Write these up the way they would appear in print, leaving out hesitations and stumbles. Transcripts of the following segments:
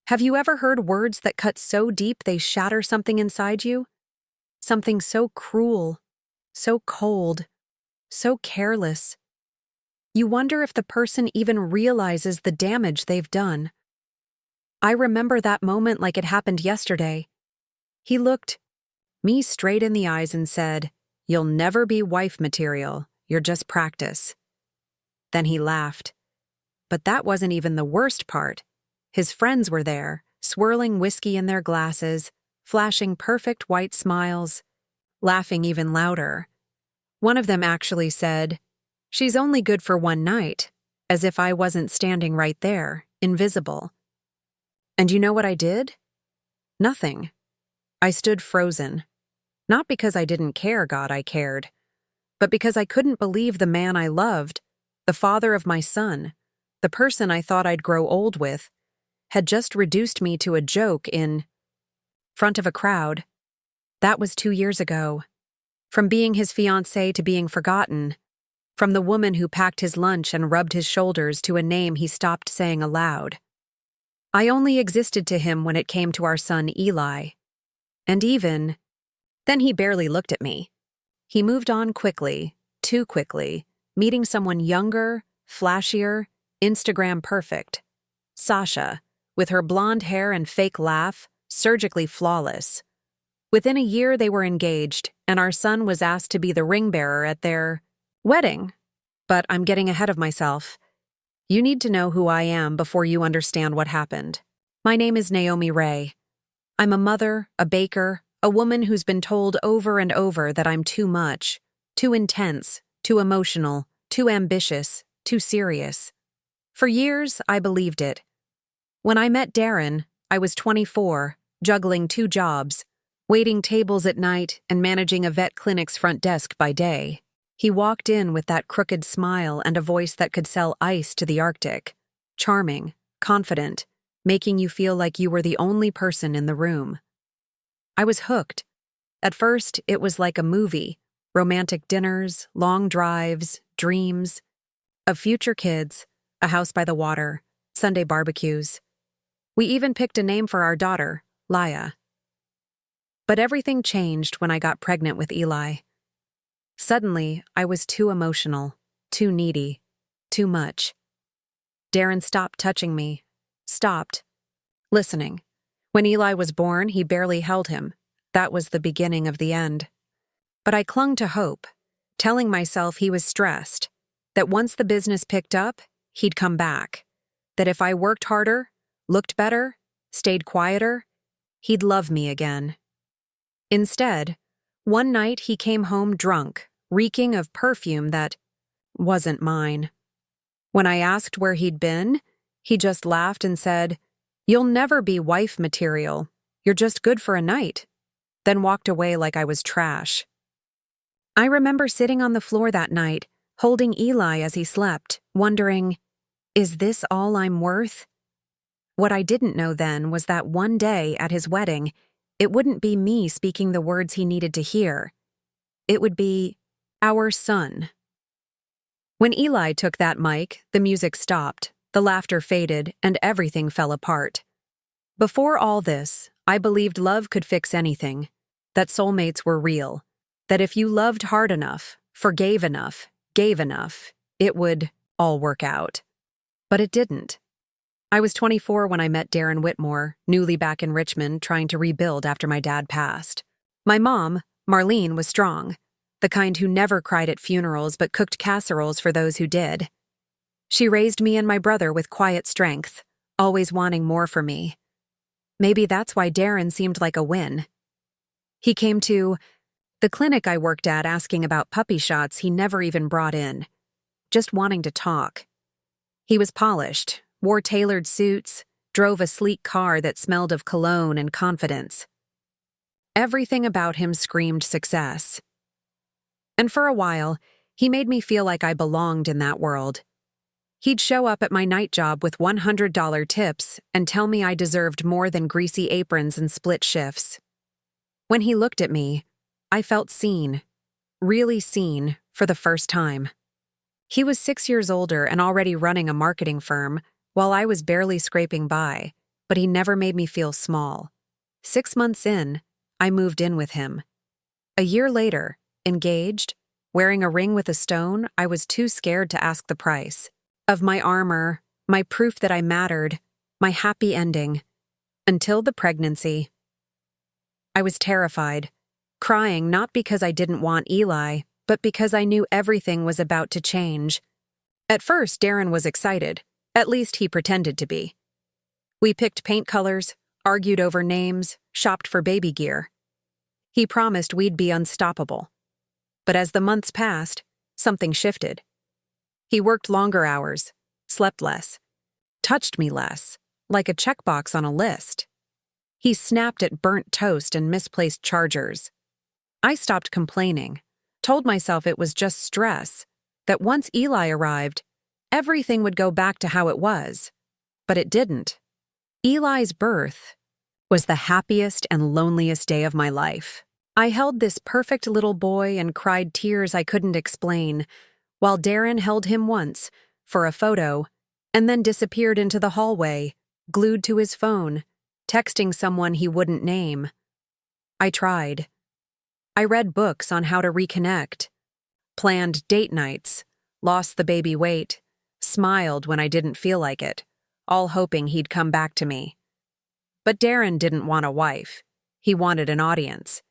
Have you ever heard words that cut so deep they shatter something inside you? Something so cruel, so cold, so careless. You wonder if the person even realizes the damage they've done. I remember that moment like it happened yesterday. He looked me straight in the eyes and said, "You'll never be wife material, you're just practice." Then he laughed. But that wasn't even the worst part. His friends were there, swirling whiskey in their glasses, flashing perfect white smiles, laughing even louder. One of them actually said, "She's only good for one night," as if I wasn't standing right there, invisible. And you know what I did? Nothing. I stood frozen. Not because I didn't care, God, I cared, but because I couldn't believe the man I loved, the father of my son, the person I thought I'd grow old with, had just reduced me to a joke in front of a crowd. That was 2 years ago. From being his fiancée to being forgotten. From the woman who packed his lunch and rubbed his shoulders to a name he stopped saying aloud. I only existed to him when it came to our son Eli. And then he barely looked at me. He moved on quickly, too quickly, meeting someone younger, flashier, Instagram perfect. Sasha, with her blonde hair and fake laugh, surgically flawless. Within a year they were engaged, and our son was asked to be the ring bearer at their wedding. But I'm getting ahead of myself. You need to know who I am before you understand what happened. My name is Naomi Ray. I'm a mother, a baker, a woman who's been told over and over that I'm too much, too intense, too emotional, too ambitious, too serious. For years, I believed it. When I met Darren, I was 24, juggling 2 jobs, waiting tables at night and managing a vet clinic's front desk by day. He walked in with that crooked smile and a voice that could sell ice to the Arctic. Charming, confident, making you feel like you were the only person in the room. I was hooked. At first, it was like a movie. Romantic dinners, long drives, dreams of future kids, a house by the water, Sunday barbecues. We even picked a name for our daughter, Laya. But everything changed when I got pregnant with Eli. Suddenly, I was too emotional, too needy, too much. Darren stopped touching me, stopped listening. When Eli was born, he barely held him. That was the beginning of the end. But I clung to hope, telling myself he was stressed, that once the business picked up, he'd come back, that if I worked harder, looked better, stayed quieter, he'd love me again. Instead, one night he came home drunk, reeking of perfume that wasn't mine. When I asked where he'd been, he just laughed and said, "You'll never be wife material. You're just good for a night," then walked away like I was trash. I remember sitting on the floor that night, holding Eli as he slept, wondering, is this all I'm worth? What I didn't know then was that one day at his wedding, it wouldn't be me speaking the words he needed to hear. It would be our son. When Eli took that mic, the music stopped, the laughter faded, and everything fell apart. Before all this, I believed love could fix anything, that soulmates were real, that if you loved hard enough, forgave enough, gave enough, it would all work out. But it didn't. I was 24 when I met Darren Whitmore, newly back in Richmond, trying to rebuild after my dad passed. My mom, Marlene, was strong, the kind who never cried at funerals but cooked casseroles for those who did. She raised me and my brother with quiet strength, always wanting more for me. Maybe that's why Darren seemed like a win. He came to the clinic I worked at asking about puppy shots he never even brought in, just wanting to talk. He was polished, wore tailored suits, drove a sleek car that smelled of cologne and confidence. Everything about him screamed success. And for a while, he made me feel like I belonged in that world. He'd show up at my night job with $100 tips and tell me I deserved more than greasy aprons and split shifts. When he looked at me, I felt seen, really seen, for the first time. He was 6 years older and already running a marketing firm, while I was barely scraping by, but he never made me feel small. 6 months in, I moved in with him. A year later, engaged, wearing a ring with a stone, I was too scared to ask the price. Of my armor, my proof that I mattered, my happy ending. Until the pregnancy. I was terrified, crying not because I didn't want Eli, but because I knew everything was about to change. At first, Darren was excited. At least he pretended to be. We picked paint colors, argued over names, shopped for baby gear. He promised we'd be unstoppable. But as the months passed, something shifted. He worked longer hours, slept less, touched me less, like a checkbox on a list. He snapped at burnt toast and misplaced chargers. I stopped complaining, told myself it was just stress, that once Eli arrived, everything would go back to how it was. But it didn't. Eli's birth was the happiest and loneliest day of my life. I held this perfect little boy and cried tears I couldn't explain, while Darren held him once, for a photo, and then disappeared into the hallway, glued to his phone, texting someone he wouldn't name. I tried. I read books on how to reconnect, planned date nights, lost the baby weight, smiled when I didn't feel like it, all hoping he'd come back to me. But Darren didn't want a wife. He wanted an audience.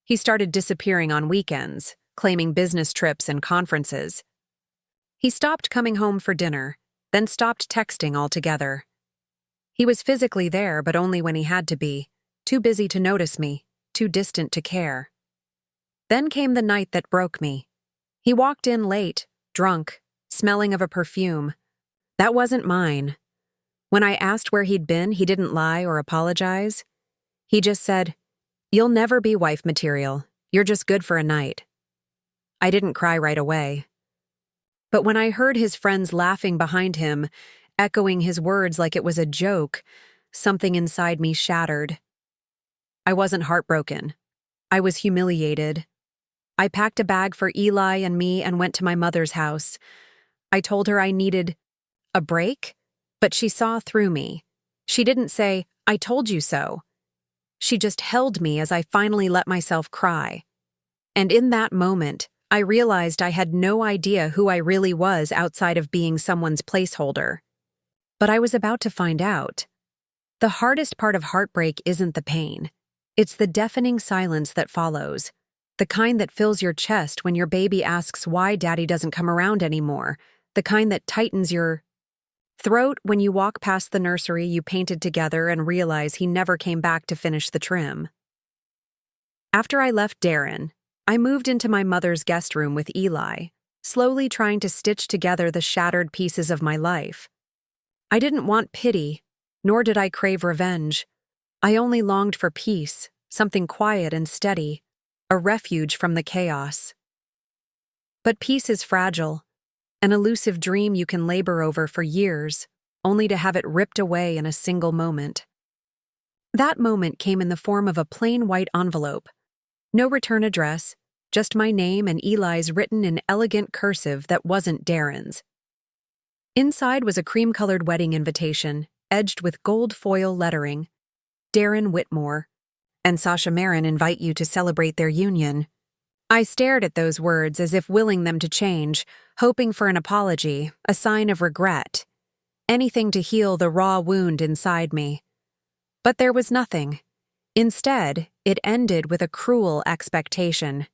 He started disappearing on weekends, claiming business trips and conferences. He stopped coming home for dinner, then stopped texting altogether. He was physically there, but only when he had to be, too busy to notice me, too distant to care. Then came the night that broke me. He walked in late, drunk, smelling of a perfume. That wasn't mine. When I asked where he'd been, he didn't lie or apologize. He just said, "You'll never be wife material. You're just good for a night." I didn't cry right away. But when I heard his friends laughing behind him, echoing his words like it was a joke, something inside me shattered. I wasn't heartbroken. I was humiliated. I packed a bag for Eli and me and went to my mother's house. I told her I needed a break, but she saw through me. She didn't say, "I told you so." She just held me as I finally let myself cry. And in that moment, I realized I had no idea who I really was outside of being someone's placeholder. But I was about to find out. The hardest part of heartbreak isn't the pain. It's the deafening silence that follows. The kind that fills your chest when your baby asks why daddy doesn't come around anymore. The kind that tightens your throat when you walk past the nursery you painted together and realize he never came back to finish the trim. After I left Darren, I moved into my mother's guest room with Eli, slowly trying to stitch together the shattered pieces of my life. I didn't want pity, nor did I crave revenge. I only longed for peace, something quiet and steady, a refuge from the chaos. But peace is fragile, an elusive dream you can labor over for years, only to have it ripped away in a single moment. That moment came in the form of a plain white envelope. No return address, just my name and Eli's written in elegant cursive that wasn't Darren's. Inside was a cream-colored wedding invitation, edged with gold foil lettering. Darren Whitmore and Sasha Marin invite you to celebrate their union. I stared at those words as if willing them to change, hoping for an apology, a sign of regret, anything to heal the raw wound inside me. But there was nothing. Instead, it ended with a cruel expectation.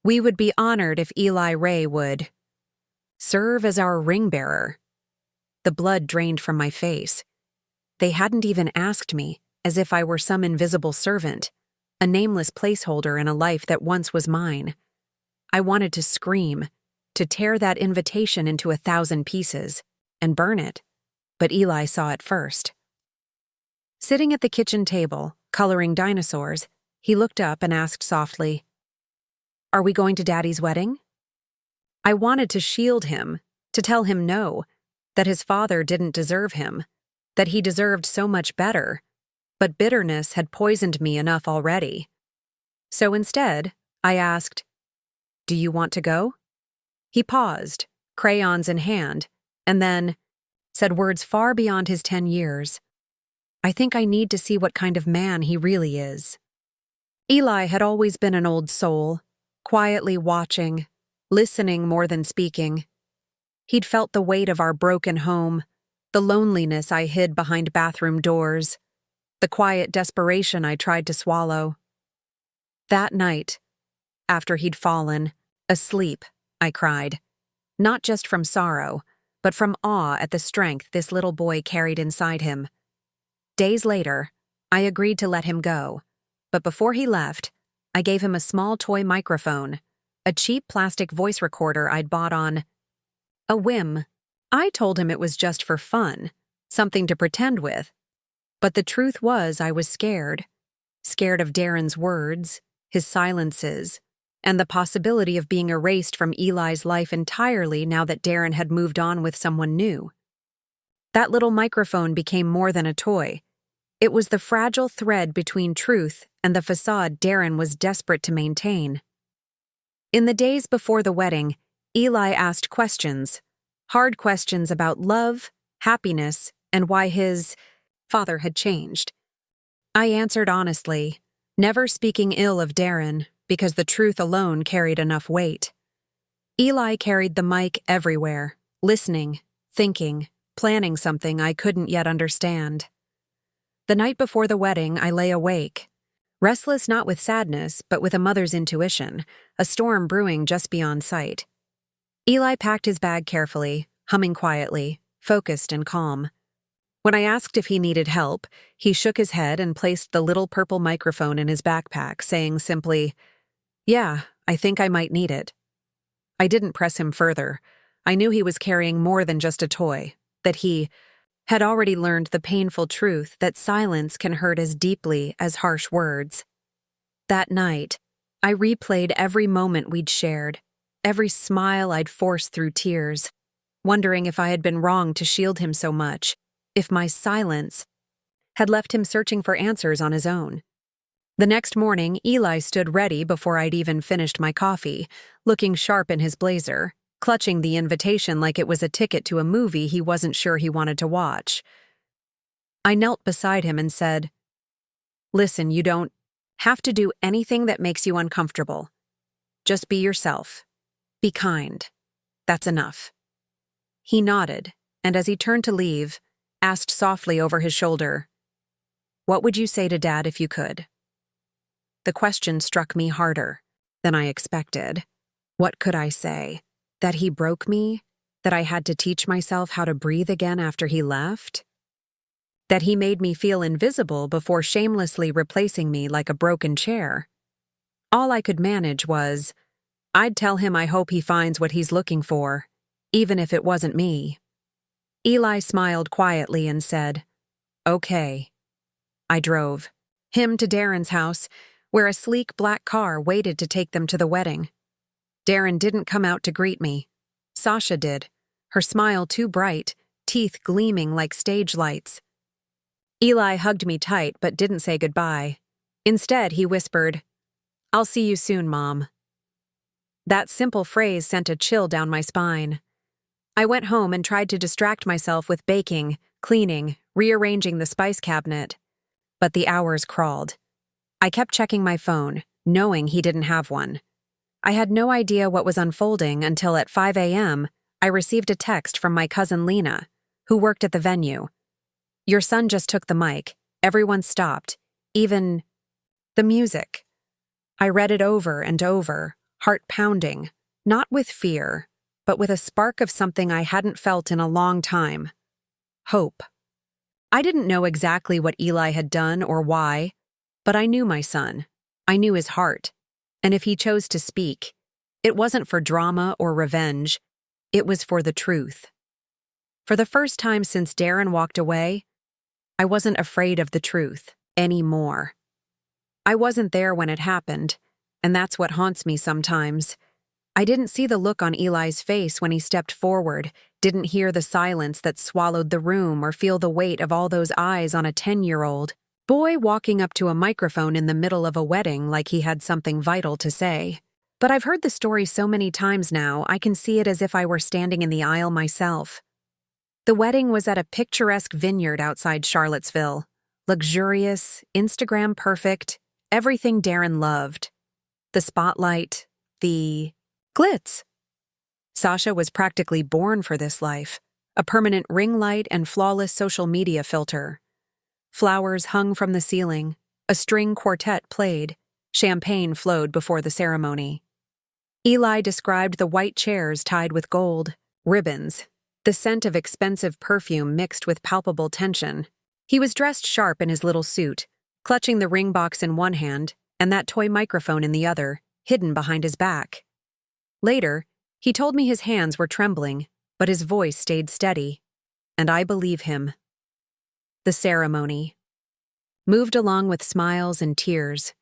We would be honored if Eli Ray would serve as our ring-bearer. The blood drained from my face. They hadn't even asked me, as if I were some invisible servant, a nameless placeholder in a life that once was mine. I wanted to scream, to tear that invitation into 1,000 pieces, and burn it, but Eli saw it first. Sitting at the kitchen table, coloring dinosaurs, he looked up and asked softly, "Are we going to Daddy's wedding?" I wanted to shield him, to tell him no, that his father didn't deserve him, that he deserved so much better, but bitterness had poisoned me enough already. So instead, I asked, "Do you want to go?" He paused, crayons in hand, and then said words far beyond his 10 years. I think I need to see what kind of man he really is. Eli had always been an old soul, quietly watching, listening more than speaking. He'd felt the weight of our broken home, the loneliness I hid behind bathroom doors, the quiet desperation I tried to swallow. That night, after he'd fallen, asleep, I cried, not just from sorrow, but from awe at the strength this little boy carried inside him. Days later, I agreed to let him go, but before he left, I gave him a small toy microphone, a cheap plastic voice recorder I'd bought on a whim. I told him it was just for fun, something to pretend with. But the truth was I was scared. Scared of Darren's words, his silences, and the possibility of being erased from Eli's life entirely now that Darren had moved on with someone new. That little microphone became more than a toy. It was the fragile thread between truth and the facade Darren was desperate to maintain. In the days before the wedding, Eli asked questions, hard questions about love, happiness, and why his father had changed. I answered honestly, never speaking ill of Darren, because the truth alone carried enough weight. Eli carried the mic everywhere, listening, thinking, planning something I couldn't yet understand. The night before the wedding, I lay awake, restless not with sadness, but with a mother's intuition, a storm brewing just beyond sight. Eli packed his bag carefully, humming quietly, focused and calm. When I asked if he needed help, he shook his head and placed the little purple microphone in his backpack, saying simply, "Yeah, I think I might need it." I didn't press him further. I knew he was carrying more than just a toy, that he had already learned the painful truth that silence can hurt as deeply as harsh words. That night, I replayed every moment we'd shared, every smile I'd forced through tears, wondering if I had been wrong to shield him so much, if my silence had left him searching for answers on his own. The next morning, Eli stood ready before I'd even finished my coffee, looking sharp in his blazer, clutching the invitation like it was a ticket to a movie he wasn't sure he wanted to watch. I knelt beside him and said, "Listen, you don't have to do anything that makes you uncomfortable. Just be yourself. Be kind. That's enough." He nodded, and as he turned to leave, asked softly over his shoulder, "What would you say to Dad if you could?" The question struck me harder than I expected. What could I say? That he broke me? That I had to teach myself how to breathe again after he left? That he made me feel invisible before shamelessly replacing me like a broken chair? All I could manage was, I'd tell him I hope he finds what he's looking for, even if it wasn't me. Eli smiled quietly and said, "Okay." I drove him to Darren's house, where a sleek black car waited to take them to the wedding. Darren didn't come out to greet me. Sasha did, her smile too bright, teeth gleaming like stage lights. Eli hugged me tight but didn't say goodbye. Instead, he whispered, "I'll see you soon, Mom." That simple phrase sent a chill down my spine. I went home and tried to distract myself with baking, cleaning, rearranging the spice cabinet. But the hours crawled. I kept checking my phone, knowing he didn't have one. I had no idea what was unfolding until at 5 a.m., I received a text from my cousin Lena, who worked at the venue. "Your son just took the mic. Everyone stopped. Even the music." I read it over and over, heart pounding, not with fear, but with a spark of something I hadn't felt in a long time. Hope. I didn't know exactly what Eli had done or why, but I knew my son. I knew his heart. And if he chose to speak, it wasn't for drama or revenge. It was for the truth. For the first time since Darren walked away, I wasn't afraid of the truth anymore. I wasn't there when it happened, and that's what haunts me sometimes. I didn't see the look on Eli's face when he stepped forward, didn't hear the silence that swallowed the room or feel the weight of all those eyes on a 10-year-old boy walking up to a microphone in the middle of a wedding like he had something vital to say. But I've heard the story so many times now, I can see it as if I were standing in the aisle myself. The wedding was at a picturesque vineyard outside Charlottesville, luxurious, Instagram perfect, everything Darren loved. The spotlight, the glitz. Sasha was practically born for this life, a permanent ring light and flawless social media filter. Flowers hung from the ceiling, a string quartet played, champagne flowed before the ceremony. Eli described the white chairs tied with gold, ribbons, the scent of expensive perfume mixed with palpable tension. He was dressed sharp in his little suit, clutching the ring box in one hand and that toy microphone in the other, hidden behind his back. Later, he told me his hands were trembling, but his voice stayed steady. And I believe him. The ceremony moved along with smiles and tears,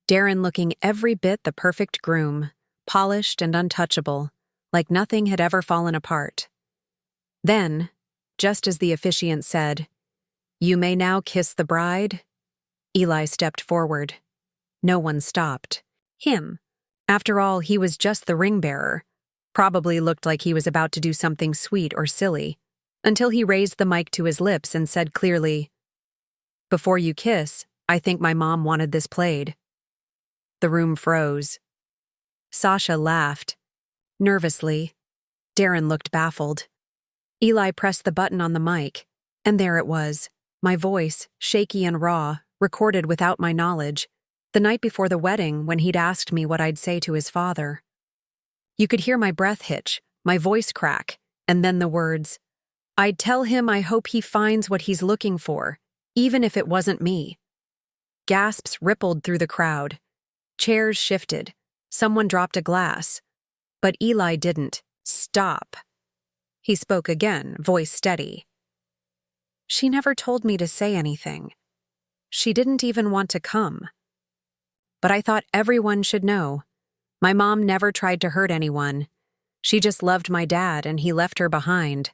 Darren looking every bit the perfect groom, polished and untouchable, like nothing had ever fallen apart. Then, just as the officiant said, "You may now kiss the bride," Eli stepped forward. No one stopped. Him. After all, he was just the ring bearer. Probably looked like he was about to do something sweet or silly, until he raised the mic to his lips and said clearly, "Before you kiss, I think my mom wanted this played." The room froze. Sasha laughed. Nervously. Darren looked baffled. Eli pressed the button on the mic, and there it was, my voice, shaky and raw, recorded without my knowledge, the night before the wedding when he'd asked me what I'd say to his father. You could hear my breath hitch, my voice crack, and then the words, "I'd tell him I hope he finds what he's looking for, even if it wasn't me." Gasps rippled through the crowd. Chairs shifted. Someone dropped a glass. But Eli didn't. "Stop." He spoke again, voice steady. "She never told me to say anything. She didn't even want to come. But I thought everyone should know. My mom never tried to hurt anyone. She just loved my dad and he left her behind."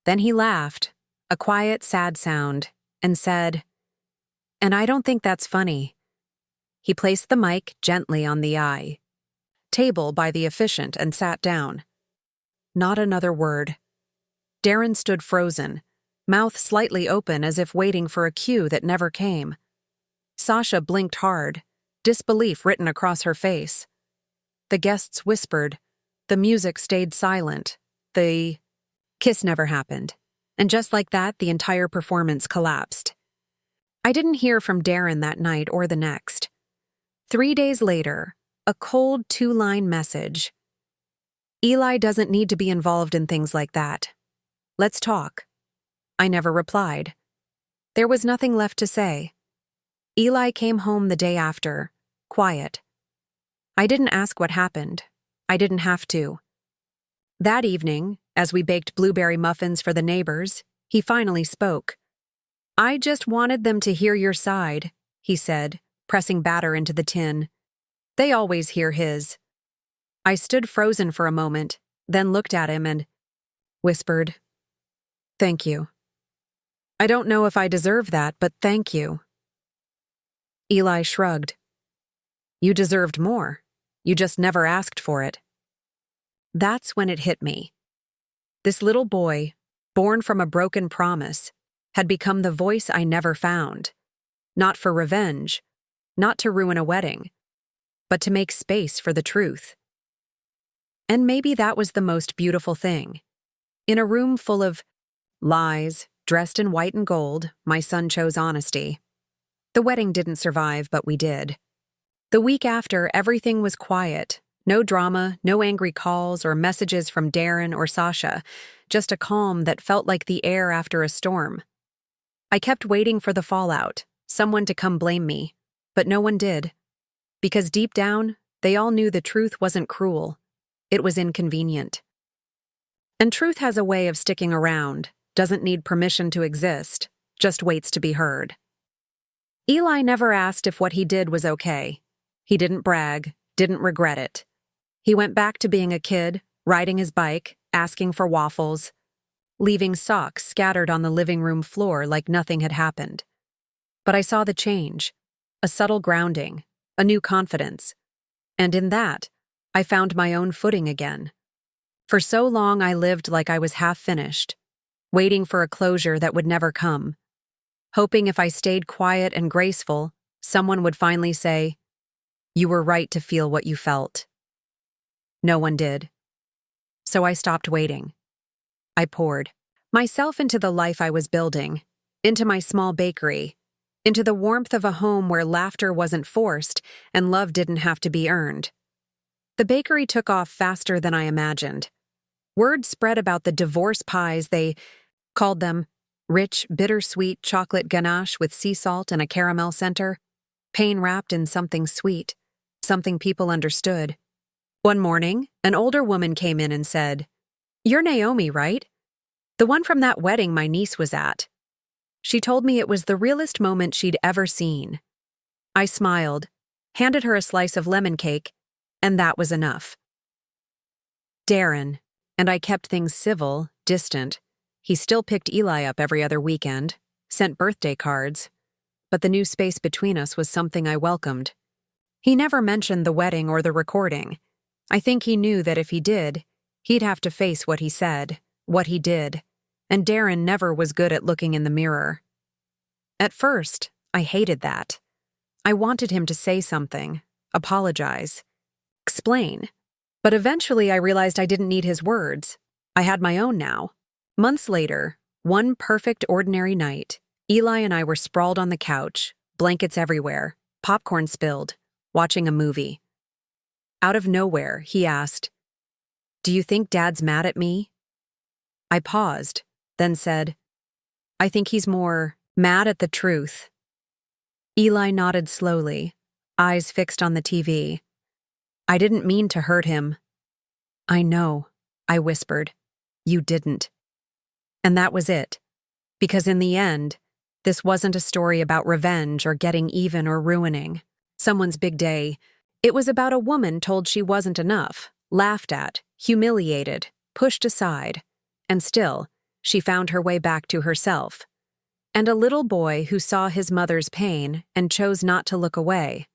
Then he laughed, a quiet, sad sound, and said, "And I don't think that's funny." He placed the mic gently on the table by the officiant and sat down. Not another word. Darren stood frozen, mouth slightly open as if waiting for a cue that never came. Sasha blinked hard, disbelief written across her face. The guests whispered. The music stayed silent. The kiss never happened. And just like that, the entire performance collapsed. I didn't hear from Darren that night or the next. 3 days later, a cold 2-line message. "Eli doesn't need to be involved in things like that. Let's talk." I never replied. There was nothing left to say. Eli came home the day after, quiet. I didn't ask what happened. I didn't have to. That evening, as we baked blueberry muffins for the neighbors, he finally spoke. "I just wanted them to hear your side," he said, pressing batter into the tin. "They always hear his." I stood frozen for a moment, then looked at him and whispered, "Thank you. I don't know if I deserve that, but thank you." Eli shrugged. "You deserved more. You just never asked for it." That's when it hit me. This little boy, born from a broken promise, had become the voice I never found. Not for revenge, not to ruin a wedding, but to make space for the truth. And maybe that was the most beautiful thing. In a room full of lies, dressed in white and gold, my son chose honesty. The wedding didn't survive, but we did. The week after, everything was quiet. No drama, no angry calls or messages from Darren or Sasha, just a calm that felt like the air after a storm. I kept waiting for the fallout, someone to come blame me, but no one did. Because deep down, they all knew the truth wasn't cruel. It was inconvenient. And truth has a way of sticking around, doesn't need permission to exist, just waits to be heard. Eli never asked if what he did was okay. He didn't brag, didn't regret it. He went back to being a kid, riding his bike, asking for waffles, leaving socks scattered on the living room floor like nothing had happened. But I saw the change, a subtle grounding, a new confidence. And in that, I found my own footing again. For so long I lived like I was half finished, waiting for a closure that would never come. hoping if I stayed quiet and graceful, someone would finally say, "You were right to feel what you felt." No one did. So I stopped waiting. I poured myself into the life I was building, into my small bakery, into the warmth of a home where laughter wasn't forced and love didn't have to be earned. The bakery took off faster than I imagined. Word spread about the divorce pies. They called them rich, bittersweet chocolate ganache with sea salt and a caramel center, pain wrapped in something sweet, something people understood. One morning, an older woman came in and said, "You're Naomi, right? The one from that wedding my niece was at." She told me it was the realest moment she'd ever seen. I smiled, handed her a slice of lemon cake, and that was enough. Darren, and I kept things civil, distant. He still picked Eli up every other weekend, sent birthday cards, but the new space between us was something I welcomed. He never mentioned the wedding or the recording. I think he knew that if he did, he'd have to face what he said, what he did, and Darren never was good at looking in the mirror. At first, I hated that. I wanted him to say something, apologize, explain. But eventually I realized I didn't need his words. I had my own now. Months later, one perfect ordinary night, Eli and I were sprawled on the couch, blankets everywhere, popcorn spilled, watching a movie. Out of nowhere, he asked, "Do you think Dad's mad at me?" I paused, then said, "I think he's more mad at the truth." Eli nodded slowly, eyes fixed on the TV. "I didn't mean to hurt him." "I know," I whispered. "You didn't." And that was it. Because in the end, this wasn't a story about revenge or getting even or ruining someone's big day. It was about a woman told she wasn't enough, laughed at, humiliated, pushed aside, and still, she found her way back to herself. And a little boy who saw his mother's pain and chose not to look away.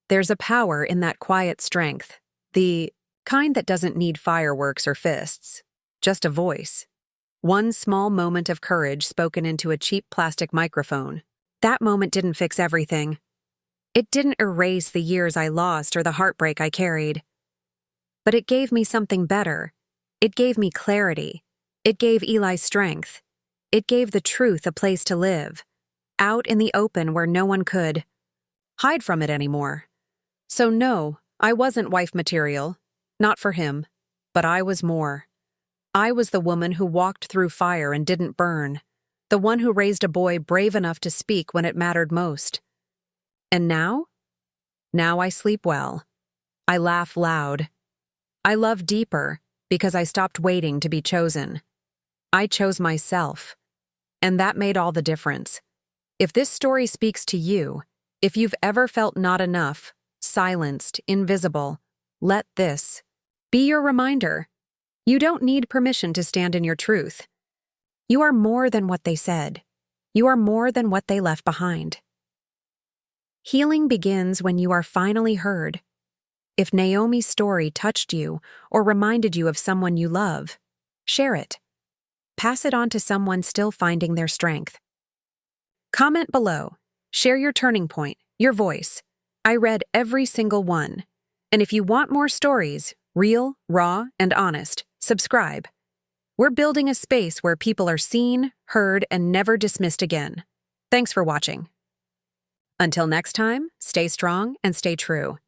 There's a power in that quiet strength, the kind that doesn't need fireworks or fists, just a voice. One small moment of courage spoken into a cheap plastic microphone. That moment didn't fix everything. It didn't erase the years I lost or the heartbreak I carried. But it gave me something better. It gave me clarity. It gave Eli strength. It gave the truth a place to live, out in the open where no one could hide from it anymore. So no, I wasn't wife material. Not for him. But I was more. I was the woman who walked through fire and didn't burn. The one who raised a boy brave enough to speak when it mattered most. And now? Now I sleep well. I laugh loud. I love deeper because I stopped waiting to be chosen. I chose myself. And that made all the difference. If this story speaks to you, if you've ever felt not enough, silenced, invisible, let this be your reminder. You don't need permission to stand in your truth. You are more than what they said. You are more than what they left behind. Healing begins when you are finally heard. If Naomi's story touched you or reminded you of someone you love, share it. Pass it on to someone still finding their strength. Comment below. Share your turning point, your voice. I read every single one. And if you want more stories, real, raw, and honest, subscribe. We're building a space where people are seen, heard, and never dismissed again. Thanks for watching. Until next time, stay strong and stay true.